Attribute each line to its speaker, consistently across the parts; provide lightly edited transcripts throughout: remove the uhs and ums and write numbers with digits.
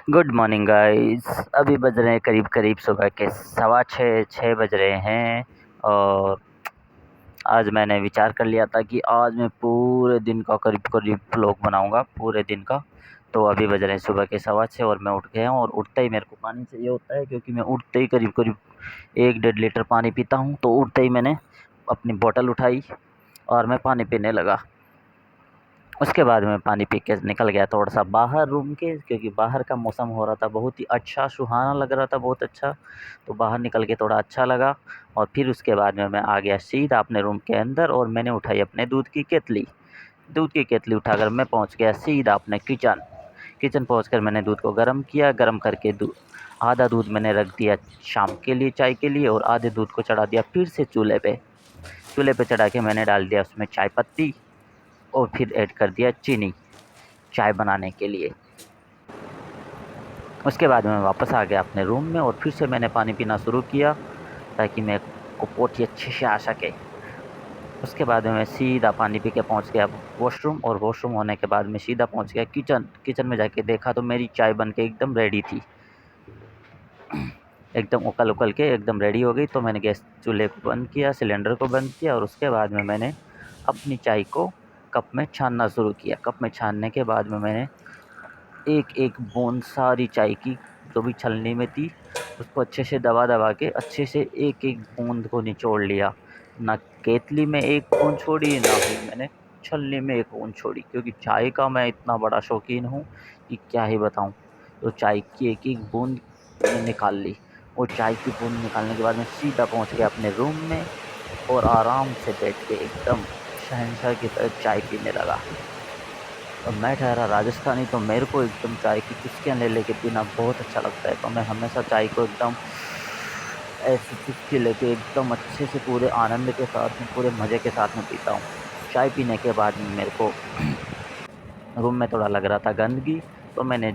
Speaker 1: Good morning guys. अभी बज रहे हैं करीब करीब सुबह के 6:15 बज रहे हैं। और आज मैंने विचार कर लिया था कि आज मैं पूरे दिन का करीब करीब व्लॉग बनाऊंगा पूरे दिन का। तो अभी बज रहे हैं सुबह के 6:15 और मैं उठ गया हूँ। और उठते ही मेरे को पानी चाहिए होता है, क्योंकि मैं उठते ही करीब करीब 1-1.5 लीटर पानी पीता हूँ। तो उठते ही मैंने अपनी बोतल उठाई और मैं पानी पीने लगा। उसके बाद मैं पानी पी के निकल गया थोड़ा-सा बाहर रूम के, क्योंकि बाहर का मौसम हो रहा था बहुत ही अच्छा, सुहाना लग रहा था, बहुत अच्छा। तो बाहर निकल के थोड़ा अच्छा लगा। और फिर उसके बाद में मैं आ गया सीधा अपने रूम के अंदर और मैंने उठाई अपने दूध की केतली। दूध की केतली उठाकर मैं पहुँच गया सीधा अपने किचन। किचन पहुँचकर मैंने दूध को गर्म किया, गर्म करके आधा दूध मैंने रख दिया शाम के लिए, चाय के लिए, और आधे दूध को चढ़ा दिया फिर से चूल्हे पे। चूल्हे पे चढ़ा के मैंने डाल दिया उसमें चाय पत्ती और फिर ऐड कर दिया चीनी चाय बनाने के लिए। उसके बाद मैं वापस आ गया अपने रूम में और फिर से मैंने पानी पीना शुरू किया, ताकि मेरे को पोटी अच्छे से आ सके। उसके बाद में मैं सीधा पानी पी के पहुँच गया वॉशरूम, और वॉशरूम होने के बाद मैं सीधा पहुँच गया किचन। किचन में जाके देखा तो मेरी चाय बन के एकदम रेडी थी। एकदम उकल के एकदम रेडी हो गई। तो मैंने गैस चूल्हे को बंद किया, सिलेंडर को बंद किया, और उसके बाद में मैंने अपनी चाय को कप में छानना शुरू किया। कप में छानने के बाद में मैंने एक-एक बूँद सारी चाय की जो भी छलनी में थी, उसको अच्छे से दबा के अच्छे से एक-एक बूँद को निचोड़ लिया। ना केतली में एक बूँद छोड़ी, ना ही मैंने छलनी में एक बूँद छोड़ी, क्योंकि चाय का मैं इतना बड़ा शौकीन हूँ कि क्या ही बताऊँ। तो चाय की एक-एक बूँद मैंने निकाल ली। और चाय की बूँद निकालने के बाद मैं सीधा पहुँच गया अपने रूम में और आराम से बैठ के एकदम शहंशाह की तरह चाय पीने लगा। और मैं ठहरा राजस्थानी, तो मेरे को एकदम चाय की चुस्कियाँ ले लेके पीना बहुत अच्छा लगता है। तो मैं हमेशा चाय को एकदम ऐसी चुस्की लेके एकदम अच्छे से पूरे आनंद के साथ में, पूरे मज़े के साथ में पीता हूँ। चाय पीने के बाद में मेरे को रूम में थोड़ा लग रहा था गंदगी, तो मैंने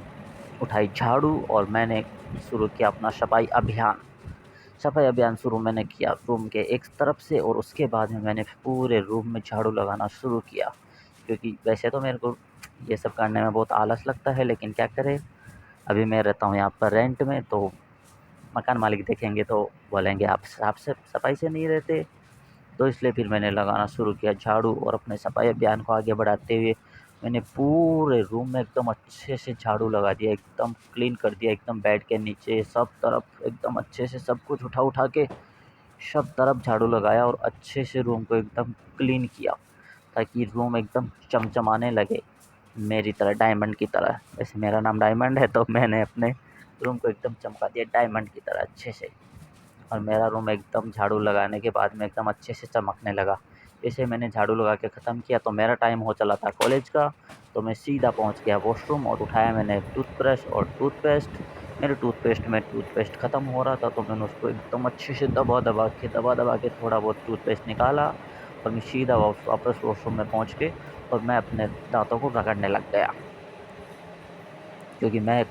Speaker 1: उठाई झाड़ू और मैंने शुरू किया अपना सफाई अभियान। सफाई अभियान शुरू मैंने किया रूम के एक तरफ से, और उसके बाद में मैंने पूरे रूम में झाड़ू लगाना शुरू किया। क्योंकि वैसे तो मेरे को ये सब करने में बहुत आलस लगता है, लेकिन क्या करें, अभी मैं रहता हूँ यहाँ पर रेंट में, तो मकान मालिक देखेंगे तो बोलेंगे आप साफ से सफाई से नहीं रहते। तो इसलिए फिर मैंने लगाना शुरू किया झाड़ू, और अपने सफाई अभियान को आगे बढ़ाते हुए मैंने पूरे रूम में एकदम अच्छे से झाड़ू लगा दिया, एकदम क्लीन कर दिया, एकदम बेड के नीचे सब तरफ एकदम अच्छे से सब कुछ उठा के सब तरफ झाड़ू लगाया और अच्छे से रूम को एकदम क्लीन किया, ताकि रूम एकदम चमचमाने लगे मेरी तरह, डायमंड की तरह। वैसे मेरा नाम डायमंड है, तो मैंने अपने रूम को एकदम चमका दिया डायमंड की तरह अच्छे से। और मेरा रूम एकदम झाड़ू लगाने के बाद में एकदम अच्छे से चमकने लगा। जैसे मैंने झाड़ू लगा के ख़त्म किया तो मेरा टाइम हो चला था कॉलेज का। तो मैं सीधा पहुंच गया वॉशरूम और उठाया मैंने टूथब्रश और टूथपेस्ट। मेरे टूथपेस्ट में टूथपेस्ट ख़त्म हो रहा था, तो मैंने उसको एकदम अच्छे से दबा के थोड़ा बहुत टूथपेस्ट निकाला, और मैं सीधा वापस वॉशरूम में पहुँच के और मैं अपने दाँतों को रगड़ने लग गया। क्योंकि मैं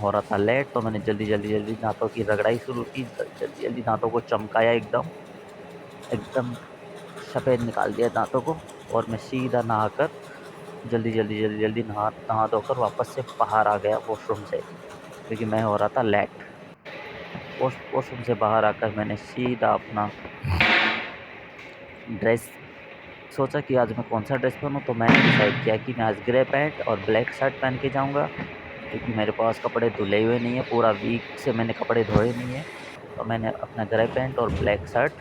Speaker 1: हो रहा था लेट, तो मैंने जल्दी दाँतों की रगड़ाई शुरू की, जल्दी दाँतों को चमकाया एकदम, एकदम सफ़ेद निकाल दिया दाँतों को। और मैं सीधा नहाकर जल्दी नहा नहा धोकर वापस से बाहर आ गया वॉशरूम से, क्योंकि मैं हो रहा था लेट। वॉशरूम से बाहर आकर मैंने सीधा अपना ड्रेस सोचा कि आज मैं कौन-सा ड्रेस पहनूँ, तो मैंने डिसाइड किया कि मैं आज ग्रे पैंट और ब्लैक शर्ट पहन के जाऊँगा, क्योंकि मेरे पास कपड़े धुले हुए नहीं हैं, पूरा वीक से मैंने कपड़े धोए नहीं हैं। तो मैंने अपना ग्रे पैंट और ब्लैक शर्ट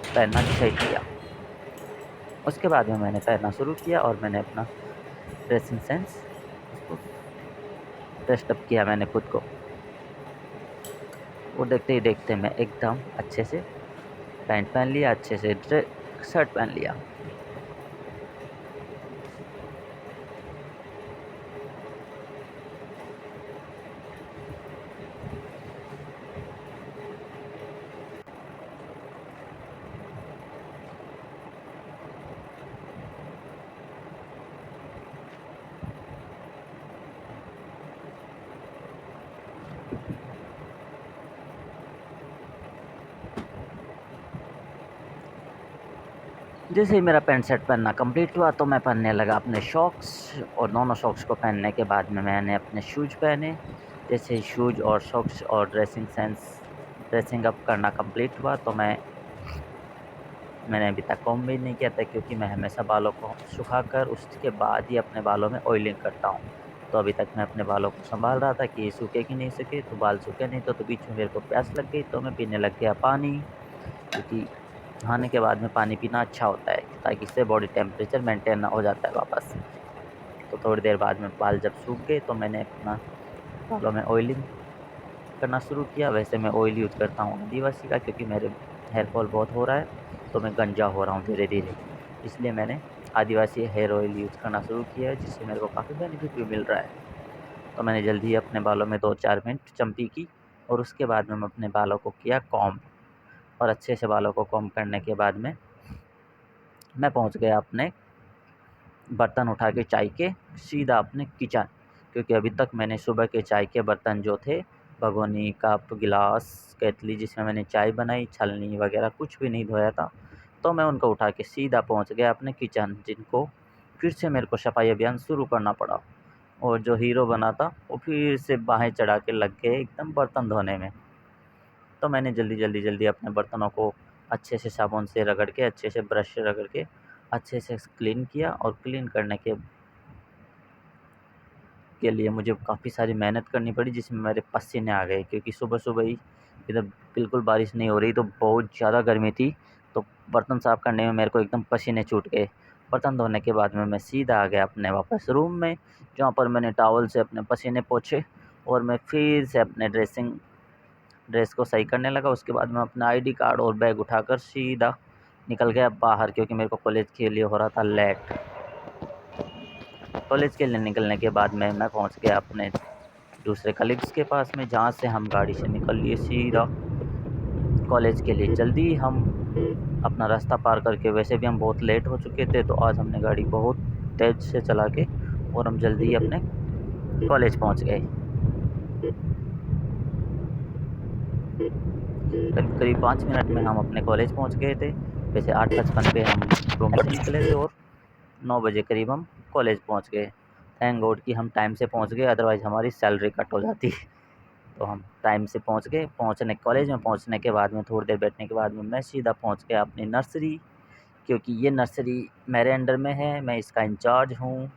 Speaker 1: पहनना डिसाइड किया। उसके बाद में मैंने पहनना शुरू किया और मैंने अपना ड्रेसिंग सेंस उसको ड्रेस्ड अप किया मैंने खुद को। वो देखते ही देखते मैं एकदम अच्छे से पैंट पहन लिया, अच्छे से शर्ट पहन लिया। जैसे ही मेरा पैंट शर्ट पहनना कंप्लीट हुआ तो मैं पहनने लगा अपने शॉक्स, और दोनों शॉक्स को पहनने के बाद में मैंने अपने शूज़ पहने। जैसे ही शूज़ और शॉक्स और ड्रेसिंग अप करना कंप्लीट हुआ तो मैंने अभी तक कॉम्ब भी नहीं किया था, क्योंकि मैं हमेशा बालों को सुखाकर उसके बाद ही अपने बालों में ऑयलिंग करता हूँ। तो अभी तक मैं अपने बालों को संभाल रहा था कि ये सूखे कि नहीं सूखे, तो बाल सूखे नहीं तो बीच में मेरे को प्यास लग गई तो मैं पीने लग गया पानी, क्योंकि नहाने के बाद में पानी पीना अच्छा होता है, ताकि इससे बॉडी टेम्परेचर मेंटेन हो जाता है वापस। तो थोड़ी देर बाद में बाल जब सूख गए तो मैंने अपना बालों में ऑयलिंग करना शुरू किया। वैसे मैं ऑयल यूज़ करता हूँ आदिवासी का, क्योंकि मेरे हेयर फॉल बहुत हो रहा है, तो मैं गंजा हो रहा हूँ धीरे-धीरे। इसलिए मैंने आदिवासी हेयर ऑयल यूज़ करना शुरू किया है, जिससे मेरे को काफ़ी बेनिफिट भी मिल रहा है। तो मैंने जल्दी ही अपने बालों में 2-4 मिनट चम्पी की, और उसके बाद में मैं अपने बालों को किया कॉम्ब, और अच्छे से बालों को कॉम्ब करने के बाद में मैं पहुँच गया अपने बर्तन उठा के चाय के सीधा अपने किचन, क्योंकि अभी तक मैंने सुबह के चाय के बर्तन जो थे, भगोनी, कप, गिलास, केतली जिसमें मैंने चाय बनाई, छलनी वगैरह कुछ भी नहीं धोया था। तो मैं उनको उठा के सीधा पहुंच गया अपने किचन, जिनको फिर से मेरे को सफाई अभियान शुरू करना पड़ा। और जो हीरो बना था वो फिर से बाहें चढ़ा के लग गए एकदम बर्तन धोने में। तो मैंने जल्दी अपने बर्तनों को अच्छे से साबुन से रगड़ के, अच्छे से ब्रश से रगड़ के अच्छे से क्लीन किया, और क्लीन करने के लिए मुझे काफ़ी सारी मेहनत करनी पड़ी, जिसमें मेरे पसीने आ गए, क्योंकि सुबह-सुबह ही इधर बिल्कुल बारिश नहीं हो रही, तो बहुत ज़्यादा गर्मी थी। तो बर्तन साफ़ करने में मेरे को एकदम पसीने छूट गए। बर्तन धोने के बाद में मैं सीधा आ गया अपने वापस रूम में, जहाँ पर मैंने टॉवल से अपने पसीने पोंछे, और मैं फिर से अपने ड्रेस को सही करने लगा। उसके बाद मैं अपना आईडी कार्ड और बैग उठाकर सीधा निकल गया बाहर, क्योंकि मेरे को कॉलेज के लिए हो रहा था लेट। कॉलेज के लिए निकलने के बाद में मैं पहुंच गया अपने दूसरे कलीग्स के पास में, जहाँ से हम गाड़ी से निकल लिए सीधा कॉलेज के लिए। जल्दी हम अपना रास्ता पार करके, वैसे भी हम बहुत लेट हो चुके थे, तो आज हमने गाड़ी बहुत तेज़ से चला के और हम जल्दी ही अपने कॉलेज पहुंच गए। करीब करीब 5 मिनट में हम अपने कॉलेज पहुंच गए थे। वैसे 8:55 पे हम रूम से निकले थे, और 9 बजे करीब हम कॉलेज पहुंच गए। थैंक गॉड कि हम टाइम से पहुंच गए, अदरवाइज़ हमारी सैलरी कट हो जाती। तो हम टाइम से पहुंच गए। कॉलेज में पहुंचने के बाद में थोड़ी देर बैठने के बाद में मैं सीधा पहुंच गया अपनी नर्सरी, क्योंकि ये नर्सरी मेरे अंडर में है, मैं इसका इंचार्ज हूँ।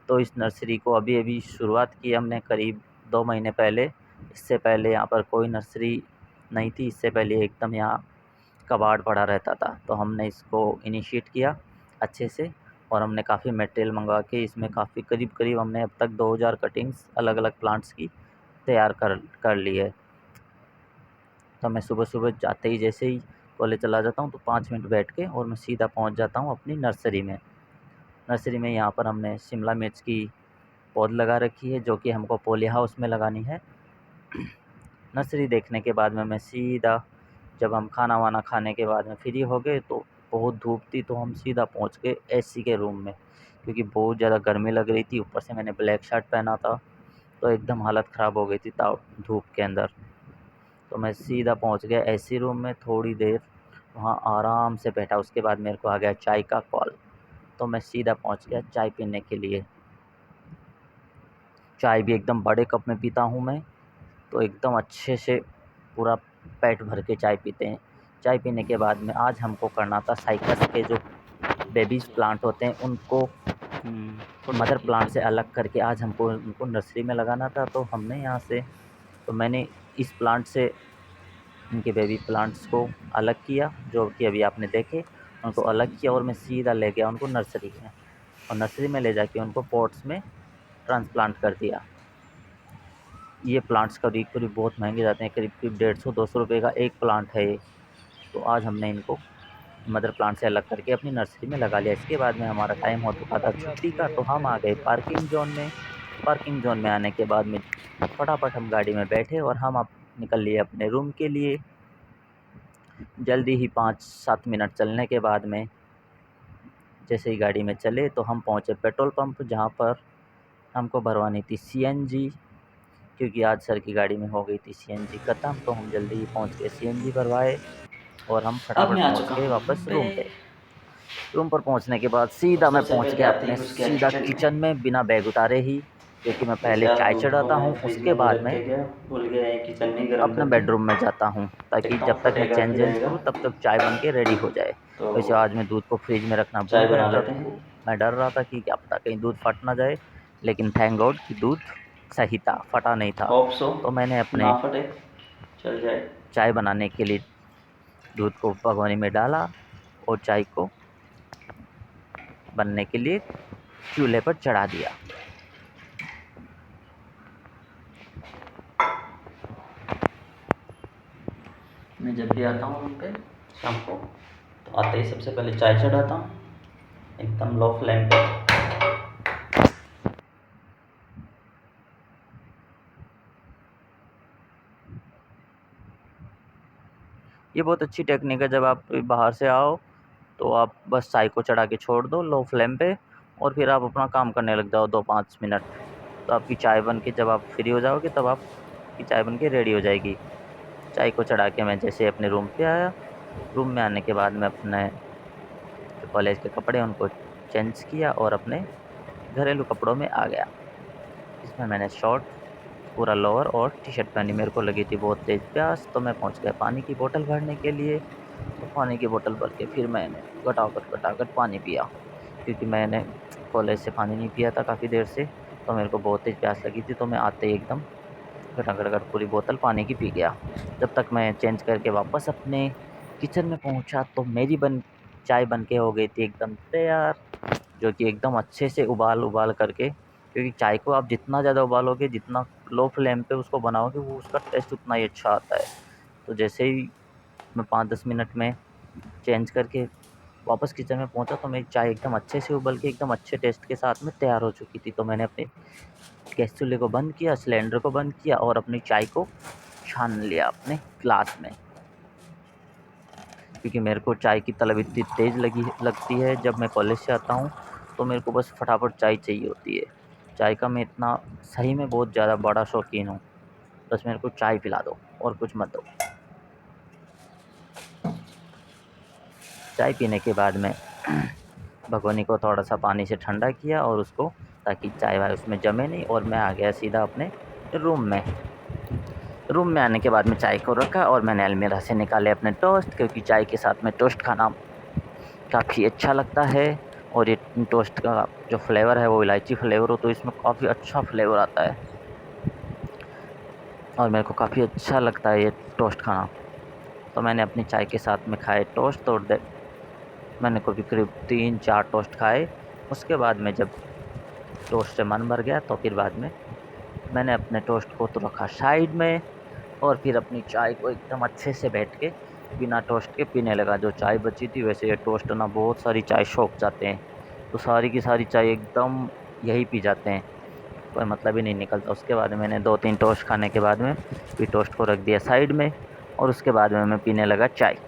Speaker 1: तो इस नर्सरी को अभी-अभी शुरुआत की हमने करीब 2 महीने पहले। इससे पहले यहाँ पर कोई नर्सरी नहीं थी, इससे पहले एकदम यहाँ कबाड़ पड़ा रहता था। तो हमने इसको इनिशिएट किया अच्छे से, और हमने काफ़ी मटेरियल मंगवा के इसमें काफ़ी करीब-करीब हमने अब तक 2000 कटिंग्स अलग-अलग प्लांट्स की तैयार कर ली है। तो मैं सुबह-सुबह जाते ही, जैसे ही कॉलेज चला जाता हूँ, तो 5 मिनट बैठ के और मैं सीधा पहुँच जाता हूँ अपनी नर्सरी में। नर्सरी में यहाँ पर हमने शिमला मिर्च की पौध लगा रखी है, जो कि हमको पॉली हाउस में लगानी है। नर्सरी देखने के बाद में मैं सीधा, जब हम खाना-वाना खाने के बाद में फ्री हो गए, तो बहुत धूप थी, तो हम सीधा पहुँच गए एसी के रूम में, क्योंकि बहुत ज़्यादा गर्मी लग रही थी। ऊपर से मैंने ब्लैक शर्ट पहना था, तो एकदम हालत ख़राब हो गई थी धूप के अंदर। तो मैं सीधा पहुंच गया एसी रूम में, थोड़ी देर वहाँ आराम से बैठा। उसके बाद मेरे को आ गया चाय का कॉल, तो मैं सीधा पहुंच गया चाय पीने के लिए। चाय भी एकदम बड़े कप में पीता हूँ मैं, तो एकदम अच्छे से पूरा पेट भर के चाय पीते हैं। चाय पीने के बाद में आज हमको करना था साइकस के जो बेबीज़ प्लांट होते हैं, उनको मदर प्लांट से अलग करके आज हमको उनको नर्सरी में लगाना था। तो हमने यहाँ से, तो मैंने इस प्लांट से इनके बेबी प्लांट्स को अलग किया, जो कि अभी आपने देखे, उनको अलग किया, और मैं सीधा ले गया उनको नर्सरी में, और नर्सरी में ले जाके उनको पॉट्स में ट्रांसप्लांट कर दिया। ये प्लांट्स करीब-करीब बहुत महँगे जाते हैं, करीब-करीब 150-200 रुपए का एक प्लांट है ये। तो आज हमने इनको मदर प्लांट से अलग करके अपनी नर्सरी में लगा लिया। इसके बाद में हमारा टाइम हो चुका था छुट्टी का, तो हम आ गए पार्किंग ज़ोन में। पार्किंग ज़ोन में आने के बाद में फटाफट हम गाड़ी में बैठे, और हम अब निकल लिए अपने रूम के लिए। जल्दी ही 5-7 मिनट चलने के बाद में, जैसे ही गाड़ी में चले, तो हम पहुँचे पेट्रोल पंप, जहाँ पर हमको भरवानी थी सीएनजी, क्योंकि आज सर की गाड़ी में हो गई थी सीएनजी ख़त्म। तो हम जल्दी ही पहुँच के सीएनजी भरवाए, और हम
Speaker 2: अब
Speaker 1: फटाफट
Speaker 2: मैं आ
Speaker 1: पहुँच
Speaker 2: चुका
Speaker 1: गए
Speaker 2: हूँ रूम
Speaker 1: वापस
Speaker 2: पे।
Speaker 1: रूम पे। रूम पर पहुंचने के बाद सीधा मैं
Speaker 2: सबसे
Speaker 1: पहुंच
Speaker 2: पहले
Speaker 1: गया
Speaker 2: आते
Speaker 1: अपने
Speaker 2: ही उसके
Speaker 1: सीधा
Speaker 2: एक्सटेंट।
Speaker 1: किचन में बिना बैग उतारे ही, क्योंकि मैं
Speaker 2: जैसे
Speaker 1: पहले
Speaker 2: आप
Speaker 1: चाय
Speaker 2: दूध को
Speaker 1: चढ़ाता हूँ,
Speaker 2: मैं फ्रिज
Speaker 1: उसके
Speaker 2: में नहीं
Speaker 1: बाद
Speaker 2: रख
Speaker 1: में
Speaker 2: के गया, भूल गया है किचन में गर्म
Speaker 1: अपने
Speaker 2: करके।
Speaker 1: बेडरूम में जाता हूँ, ताकि
Speaker 2: देखता
Speaker 1: जब
Speaker 2: हूँ
Speaker 1: तक मैं
Speaker 2: फटेगा कि
Speaker 1: चेंज
Speaker 2: नहीं
Speaker 1: वेंज
Speaker 2: रहेगा।
Speaker 1: करूँ तब तक चाय बन के रेडी हो जाए।
Speaker 2: तो
Speaker 1: वैसे आज मैं दूध को फ्रिज में रखना भूल
Speaker 2: चाय
Speaker 1: गया
Speaker 2: बना
Speaker 1: था,
Speaker 2: लेते
Speaker 1: तो
Speaker 2: हैं।
Speaker 1: मैं डर रहा था कि क्या पता कहीं दूध फट ना जाए, लेकिन थैंक गॉड कि दूध सही था, फटा नहीं था।
Speaker 2: होप सो
Speaker 1: तो मैंने
Speaker 2: ना
Speaker 1: अपने
Speaker 2: फटे, चल जाए।
Speaker 1: चाय बनाने के लिए दूध को भगोनी में डाला और चाय को बनने के लिए चूल्हे पर चढ़ा दिया।
Speaker 2: मैं जब भी आता हूँ रूम पे शाम को, तो आते ही सबसे पहले चाय चढ़ाता हूँ एकदम लो फ्लेम पे।
Speaker 1: ये बहुत अच्छी टेक्निक है, जब आप बाहर से आओ तो आप बस चाय को चढ़ा के छोड़ दो लो फ्लेम पे, और फिर आप अपना काम करने लग जाओ 2-5 मिनट, तो आपकी चाय बन के जब आप फ्री हो जाओगे तब आपकी चाय बन के रेडी हो जाएगी। चाय को चढ़ा के मैं जैसे अपने रूम पे आया, रूम में आने के बाद मैं अपने जो कॉलेज के कपड़े हैं उनको चेंज किया और अपने घरेलू कपड़ों में आ गया। इसमें मैंने शॉर्ट, पूरा लोअर और टी शर्ट पहनी। मेरे को लगी थी बहुत तेज़ प्यास, तो मैं पहुंच गया पानी की बोतल भरने के लिए। तो पानी की बोतल भर के फिर मैंने घटाघट पानी पिया, क्योंकि मैंने कॉलेज से पानी नहीं पिया था काफ़ी देर से, तो मेरे को बहुत तेज़ प्यास लगी थी। तो मैं आते ही एकदम घटाघट पूरी बोतल पानी की पी गया। जब तक मैं चेंज करके वापस अपने किचन में पहुंचा, तो मेरी चाय बन के हो गई थी एकदम तैयार, जो कि एकदम अच्छे से उबाल करके, क्योंकि चाय को आप जितना ज़्यादा उबालोगे, जितना लो फ्लेम पे उसको बनाओगे, वो उसका टेस्ट उतना ही अच्छा आता है। तो जैसे ही मैं 5-10 मिनट में चेंज करके वापस किचन में पहुंचा, तो मेरी चाय एकदम अच्छे से उबल के एकदम अच्छे टेस्ट के साथ में तैयार हो चुकी थी। तो मैंने अपने गैस चूल्हे को बंद किया, सिलेंडर को बंद किया और अपनी चाय को छान लिया अपने ग्लास में, क्योंकि मेरे को चाय की तलब इतनी तेज़ लगती है। जब मैं कॉलेज से आता हूँ तो मेरे को बस फटाफट चाय चाहिए होती है। चाय का मैं इतना सही में बहुत ज़्यादा बड़ा शौकीन हूँ, बस मेरे को चाय पिला दो और कुछ मत दो। चाय पीने के बाद में भगोनी को थोड़ा सा पानी से ठंडा किया और उसको, ताकि चाय वाय उसमें जमे नहीं, और मैं आ गया सीधा अपने रूम में। रूम में आने के बाद में चाय को रखा और मैंने अलमीरा से निकाले अपने टोस्ट, क्योंकि चाय के साथ में टोस्ट खाना काफ़ी अच्छा लगता है। और ये टोस्ट का जो फ्लेवर है वो इलायची फ्लेवर हो, तो इसमें काफ़ी अच्छा फ्लेवर आता है और मेरे को काफ़ी अच्छा लगता है ये टोस्ट खाना। तो मैंने अपनी चाय के साथ में खाए टोस्ट, तो मैंने करीब 3-4 टोस्ट खाए। उसके बाद में जब टोस्ट से मन भर गया, तो फिर बाद में मैंने अपने टोस्ट को तो रखा साइड में, और फिर अपनी चाय को एकदम अच्छे से बैठ के बिना टोस्ट के पीने लगा। जो चाय बची थी, वैसे ये टोस्ट ना बहुत सारी चाय सोख जाते हैं, तो सारी की सारी चाय एकदम यही पी जाते हैं, कोई मतलब ही नहीं निकलता। उसके बाद में मैंने 2-3 टोस्ट खाने के बाद में फिर टोस्ट को रख दिया साइड में, और उसके बाद में मैं पीने लगा चाय।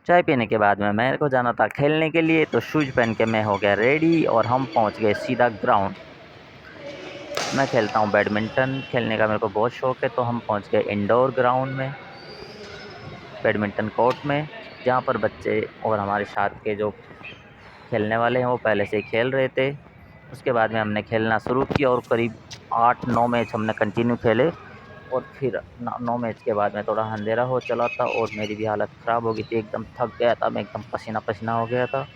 Speaker 1: चाय पीने के बाद में मेरे को जाना था खेलने के लिए, तो शूज़ पहन के मैं हो गया रेडी और हम पहुंच गए सीधा ग्राउंड। मैं खेलता हूं बैडमिंटन, खेलने का मेरे को बहुत शौक है, तो हम पहुंच गए इंडोर ग्राउंड में, बैडमिंटन कोर्ट में, जहां पर बच्चे और हमारे साथ के जो खेलने वाले हैं वो पहले से ही खेल रहे थे। उसके बाद में हमने खेलना शुरू किया और करीब 8-9 मैच हमने कंटिन्यू खेले, और फिर 9 मैच के बाद में थोड़ा अंधेरा हो चला था और मेरी भी हालत ख़राब हो गई थी, एकदम थक गया था मैं, एकदम पसीना पसीना हो गया था।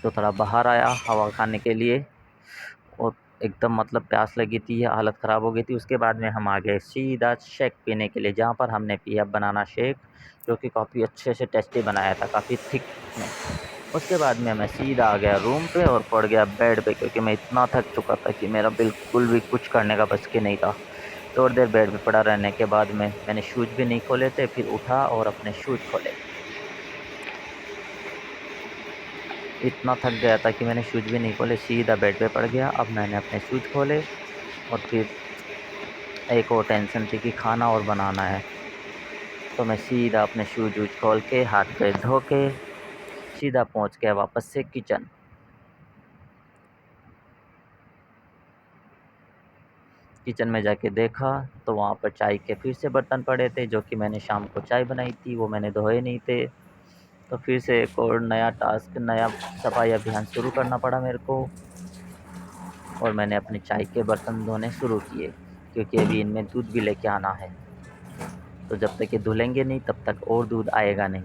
Speaker 1: तो थोड़ा बाहर आया हवा खाने के लिए, और एकदम मतलब प्यास लगी थी, हालत ख़राब हो गई थी। उसके बाद में हम आ गए सीधा शेक पीने के लिए, जहाँ पर हमने पिया बनाना शेक, जो कि काफ़ी अच्छे से टेस्टी बनाया था, काफ़ी थिक में। उसके बाद में मैं सीधा आ गया रूम पे और पड़ गया बेड पे, क्योंकि मैं इतना थक चुका था कि मेरा बिल्कुल भी कुछ करने का बस की नहीं था। थोड़ी देर बेड पे पड़ा रहने के बाद में मैंने शूज़ भी नहीं खोले थे, फिर उठा और अपने शूज़ खोले। इतना थक गया था कि मैंने शूज़ भी नहीं खोले, सीधा बेड पे पड़ गया। अब मैंने अपने शूज़ खोले और फिर एक और टेंशन थी कि खाना और बनाना है। तो मैं सीधा अपने शूज़ वूज़ खोल के हाथ पैर धो के सीधा पहुंच गया वापस से किचन। किचन में जाके देखा तो वहाँ पर चाय के फिर से बर्तन पड़े थे, जो कि मैंने शाम को चाय बनाई थी, वो मैंने धोए नहीं थे। तो फिर से एक और नया टास्क, नया सफाई अभियान शुरू करना पड़ा मेरे को। और मैंने अपने चाय के बर्तन धोने शुरू किए, क्योंकि अभी इनमें दूध भी लेके आना है। तो जब तक ये धुलेंगे नहीं तब तक और दूध आएगा नहीं।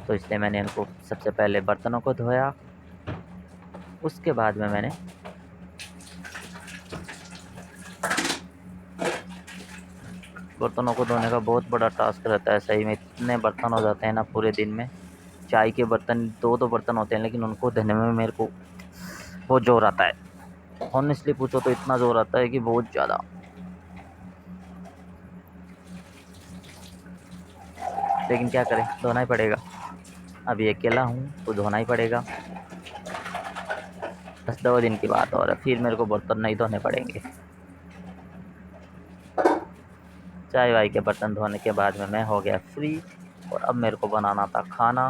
Speaker 1: तो इसलिए मैंने इनको सबसे पहले बर्तनों को धोया। उसके बाद में मैंने बर्तनों को धोने का बहुत बड़ा टास्क रहता है। सही में इतने बर्तन हो जाते हैं ना पूरे दिन में। चाय के बर्तन दो बर्तन होते हैं, लेकिन उनको धोने में मेरे को बहुत ज़ोर आता है। ऑनेस्टली पूछो तो इतना ज़ोर आता है कि बहुत ज़्यादा। लेकिन क्या करें, धोना ही पड़ेगा। अभी अकेला हूँ तो धोना ही पड़ेगा। बस 2 दिन की बात और है, फिर मेरे को बर्तन नहीं धोने पड़ेंगे। चाय वाय के बर्तन धोने के बाद में मैं हो गया फ्री। और अब मेरे को बनाना था खाना।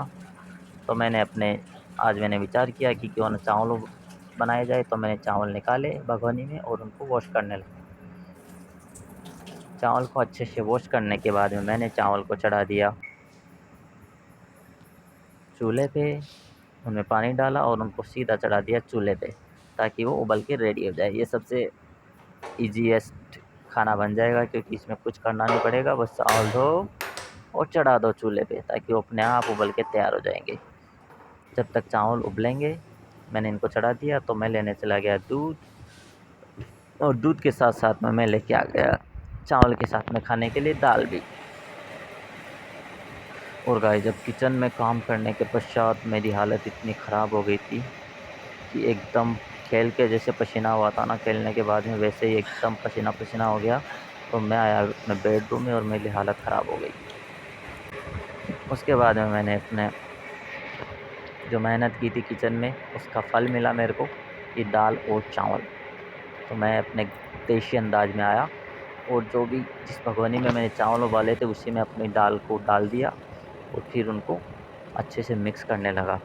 Speaker 1: तो आज मैंने विचार किया कि क्यों ना चावल बनाए जाए। तो मैंने चावल निकाले भगोनी में और उनको वॉश करने लगा। चावल को अच्छे से वॉश करने के बाद में मैंने चावल को चढ़ा दिया चूल्हे पे। उनमें पानी डाला और उनको सीधा चढ़ा दिया चूल्हे पे, ताकि वो उबल के रेडी हो जाए। ये सबसे ईजीएस्ट खाना बन जाएगा, क्योंकि इसमें कुछ करना नहीं पड़ेगा। बस चावल धो और चढ़ा दो चूल्हे पे, ताकि वो अपने आप उबल के तैयार हो जाएंगे। जब तक चावल उबलेंगे, मैंने इनको चढ़ा दिया। तो मैं लेने चला गया दूध, और दूध के साथ साथ में मैं लेके आ गया चावल के साथ में खाने के लिए दाल भी। और गाइस, जब किचन में काम करने के पश्चात मेरी हालत इतनी ख़राब हो गई थी कि एकदम खेल के जैसे पसीना हुआ था ना, खेलने के बाद में वैसे ही एकदम पसीना पसीना हो गया। तो मैं आया अपने बेडरूम में और मेरी हालत ख़राब हो गई। उसके बाद में मैंने अपने जो मेहनत की थी किचन में, उसका फल मिला मेरे को, ये दाल और चावल। तो मैं अपने देसी अंदाज में आया, और जो भी जिस भगोनी में मैंने चावल उबाले थे उसी में अपनी दाल को डाल दिया और फिर उनको अच्छे से मिक्स करने लगा।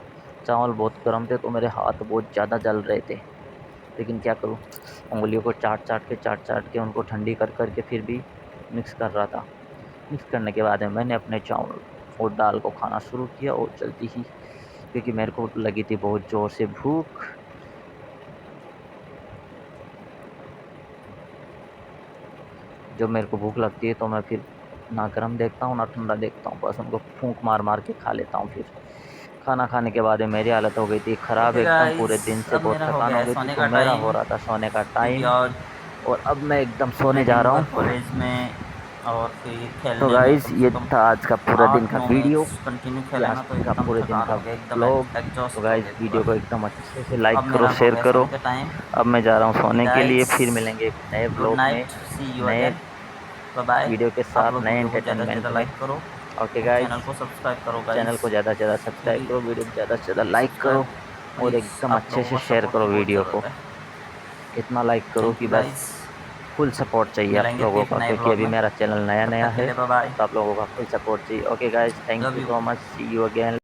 Speaker 1: चावल बहुत गर्म थे तो मेरे हाथ बहुत ज़्यादा जल रहे थे, लेकिन क्या करूँ, उंगलियों को चाट चाट के उनको ठंडी कर के फिर भी मिक्स कर रहा था। मिक्स करने के बाद में मैंने अपने चावल और दाल को खाना शुरू किया, और जल्दी ही, क्योंकि मेरे को लगी थी बहुत ज़ोर से भूख। जब मेरे को भूख लगती है तो मैं फिर ना गर्म देखता हूँ ना ठंडा देखता हूँ, बस उनको फूंक मार मार के खा लेता हूँ। फिर खाना खाने के बाद में मेरी हालत हो गई थी ख़राब
Speaker 2: ओके
Speaker 1: एकदम।
Speaker 2: गाइस,
Speaker 1: पूरे दिन से
Speaker 2: अब
Speaker 1: बहुत
Speaker 2: मेरा हो
Speaker 1: थकान
Speaker 2: गया
Speaker 1: हो
Speaker 2: है
Speaker 1: गई थी,
Speaker 2: सोने
Speaker 1: तो
Speaker 2: का
Speaker 1: मेरा हो
Speaker 2: टाइम,
Speaker 1: रहा था सोने का
Speaker 2: क्योंकि
Speaker 1: टाइम।
Speaker 2: आज
Speaker 1: और अब मैं एकदम
Speaker 2: पूरे
Speaker 1: सोने जा
Speaker 2: दिन
Speaker 1: रहा
Speaker 2: भर
Speaker 1: हूँ।
Speaker 2: कॉलेज में और फिर
Speaker 1: तो
Speaker 2: खेलने में
Speaker 1: गाइस,
Speaker 2: कम
Speaker 1: ये
Speaker 2: से कम
Speaker 1: था आज का पूरा दिन का
Speaker 2: 8-9
Speaker 1: वीडियो।
Speaker 2: मैच कंटिन्यू
Speaker 1: ये
Speaker 2: खेले
Speaker 1: आज
Speaker 2: ना, तो
Speaker 1: का
Speaker 2: एकदम
Speaker 1: पूरे दिन
Speaker 2: थकान
Speaker 1: का
Speaker 2: हो गया, एकदम
Speaker 1: ब्लॉग। तो
Speaker 2: एग्जॉस्ट हो
Speaker 1: गाइस,
Speaker 2: गए
Speaker 1: वीडियो
Speaker 2: पूरा।
Speaker 1: को एकदम अच्छे से
Speaker 2: तो
Speaker 1: लाइक
Speaker 2: अब
Speaker 1: करो,
Speaker 2: मेरा हो
Speaker 1: शेयर
Speaker 2: गया
Speaker 1: करो।
Speaker 2: सोने का टाइम।
Speaker 1: अब मैं जा रहा हूँ
Speaker 2: ओके
Speaker 1: सोने के लिए,
Speaker 2: गाइस,
Speaker 1: फिर मिलेंगे एक नए
Speaker 2: गुड
Speaker 1: ब्लॉग में,
Speaker 2: नाइट, सी यू
Speaker 1: नए
Speaker 2: अगेन, बाय बाय।
Speaker 1: वीडियो के
Speaker 2: आप
Speaker 1: साथ,
Speaker 2: लोग
Speaker 1: नए
Speaker 2: वीडियो को ज़्यादा से
Speaker 1: एंटरटेनमेंट
Speaker 2: ज़्यादा
Speaker 1: में।
Speaker 2: लाइक करो
Speaker 1: ओके
Speaker 2: और चैनल
Speaker 1: गाइस,
Speaker 2: को सब्सक्राइब करो
Speaker 1: चैनल
Speaker 2: गाइस,
Speaker 1: को ज़्यादा से ज़्यादा सब्सक्राइब
Speaker 2: क्योंकि
Speaker 1: करो, वीडियो को ज़्यादा से ज़्यादा लाइक करो,
Speaker 2: सब्सक्राइब
Speaker 1: और
Speaker 2: प्लीज़,
Speaker 1: एकदम
Speaker 2: आप
Speaker 1: अच्छे
Speaker 2: लोगों
Speaker 1: से
Speaker 2: का
Speaker 1: शेयर
Speaker 2: सपोर्ट
Speaker 1: करो
Speaker 2: की बहुत
Speaker 1: वीडियो को।
Speaker 2: ज़रूरत है।
Speaker 1: इतना लाइक करो
Speaker 2: थैंक
Speaker 1: कि
Speaker 2: यू
Speaker 1: बस
Speaker 2: गाइस,
Speaker 1: फुल सपोर्ट चाहिए आप
Speaker 2: मिलेंगे
Speaker 1: लोगों
Speaker 2: फिर
Speaker 1: का,
Speaker 2: नए
Speaker 1: क्योंकि
Speaker 2: ब्लॉग
Speaker 1: अभी
Speaker 2: में,
Speaker 1: मेरा चैनल नया
Speaker 2: तब
Speaker 1: नया
Speaker 2: तक के
Speaker 1: है।
Speaker 2: लिए बाय बाय,
Speaker 1: तो आप लोगों का फुल सपोर्ट चाहिए। Okay guys, thank
Speaker 2: love
Speaker 1: you
Speaker 2: you.
Speaker 1: So much, see you again.